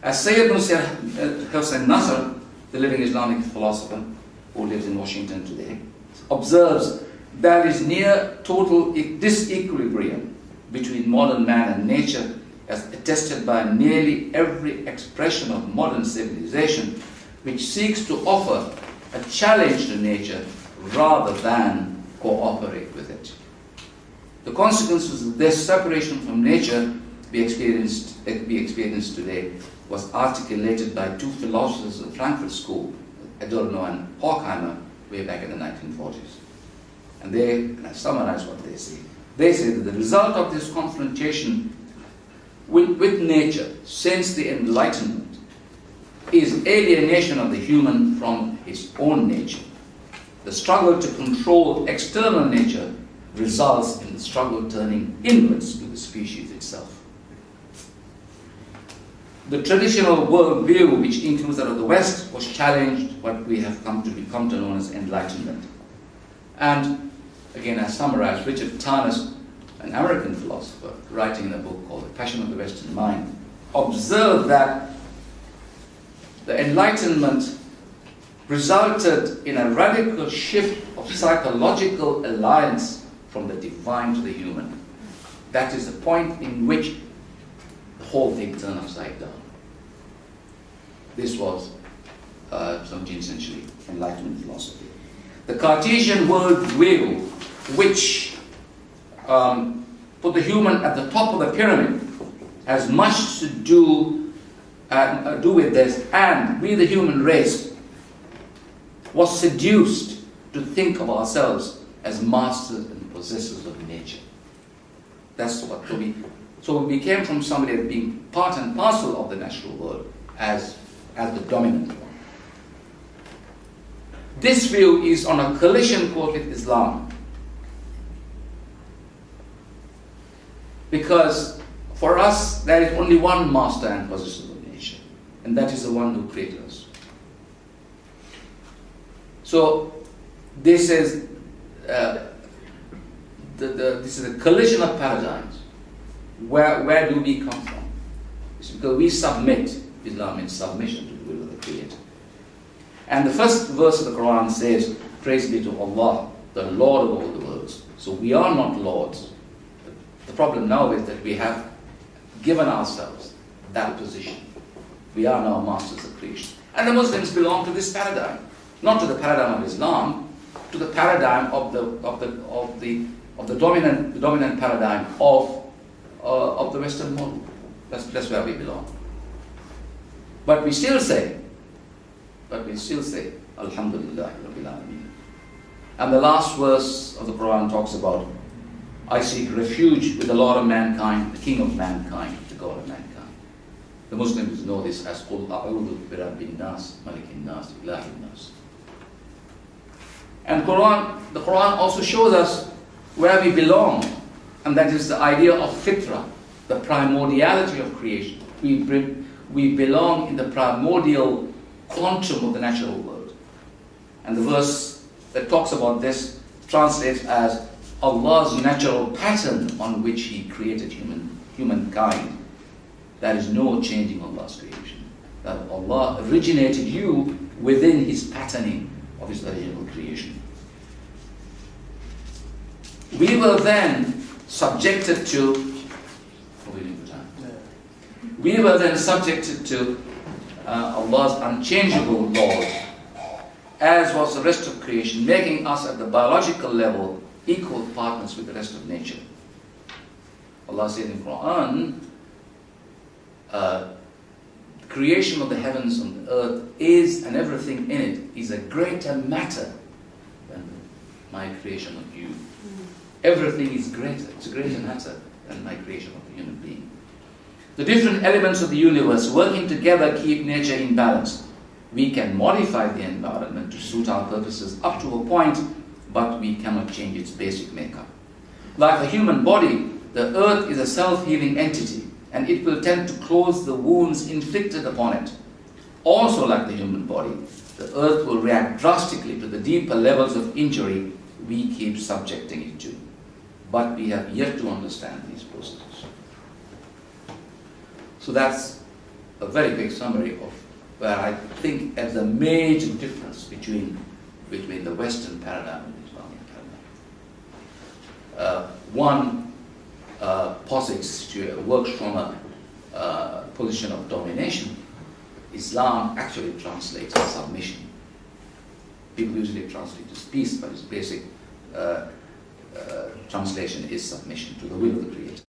As Sayyid Hussain Nasr, the living Islamic philosopher who lives in Washington today, observes, there is near total disequilibrium between modern man and nature, as attested by nearly every expression of modern civilization, which seeks to offer a challenge to nature rather than cooperate with it. The consequences of this separation from nature we experienced today was articulated by two philosophers of the Frankfurt School, Adorno and Horkheimer, way back in the 1940s. And I summarize what they say. They say that the result of this confrontation with nature since the Enlightenment is alienation of the human from its own nature. The struggle to control external nature results in the struggle turning inwards to the species itself. The traditional worldview, which includes that of the West, was challenged, what we have come to know as Enlightenment. And again, I summarize, Richard Tarnas, an American philosopher, writing in a book called The Passion of the Western Mind, observed that the Enlightenment resulted in a radical shift of psychological alliance from the divine to the human. That is the point in which the whole thing turned upside down. This was 17th century Enlightenment philosophy. The Cartesian worldview, which put the human at the top of the pyramid, has much to do with this, and we, the human race, was seduced to think of ourselves as masters and possessors of nature. That's what so we came from somebody as being part and parcel of the natural world as the dominant one. This view is on a collision course with Islam, because for us there is only one master and possessor of nature, and that is the one who created us. So this is this is a collision of paradigms. Where do we come from? It's because we submit. Islam means submission to the will of the Creator. And the first verse of the Quran says, "Praise be to Allah, the Lord of all the worlds." So we are not lords. The problem now is that we have given ourselves that position. We are now masters of creation. And the Muslims belong to this paradigm, not to the paradigm of Islam, to the paradigm of the dominant paradigm of the Western model. That's where we belong. But we still say, Alhamdulillah Rabbil Alameen. And the last verse of the Quran talks about, I seek refuge with the Lord of mankind, the King of mankind, the God of mankind. The Muslims know this as Qul a'udhu bi rabbin nas, malikin nas, ilahin nas. And the Quran also shows us where we belong, and that is the idea of fitra, the primordiality of creation. We belong in the primordial quantum of the natural world. And the verse that talks about this translates as Allah's natural pattern on which He created humankind. There is no changing Allah's creation. That Allah originated you within His patterning of His original creation. We were then subjected to Allah's unchangeable laws, as was the rest of creation, making us at the biological level equal partners with the rest of nature. Allah said in the Quran, the creation of the heavens and the earth is, and everything in it, is a greater matter than my creation of you. Everything is greater. It's a greater matter than my creation of the human being. The different elements of the universe working together keep nature in balance. We can modify the environment to suit our purposes up to a point, but we cannot change its basic makeup. Like the human body, the earth is a self-healing entity, and it will tend to close the wounds inflicted upon it. Also like the human body, the earth will react drastically to the deeper levels of injury we keep subjecting it to. But we have yet to understand these processes. So that's a very quick summary of where I think is the major difference between the Western paradigm and the Islamic paradigm. One posits, works from a position of domination. Islam actually translates as submission. People usually translate as peace, but its basic translation is submission to the will of the Creator.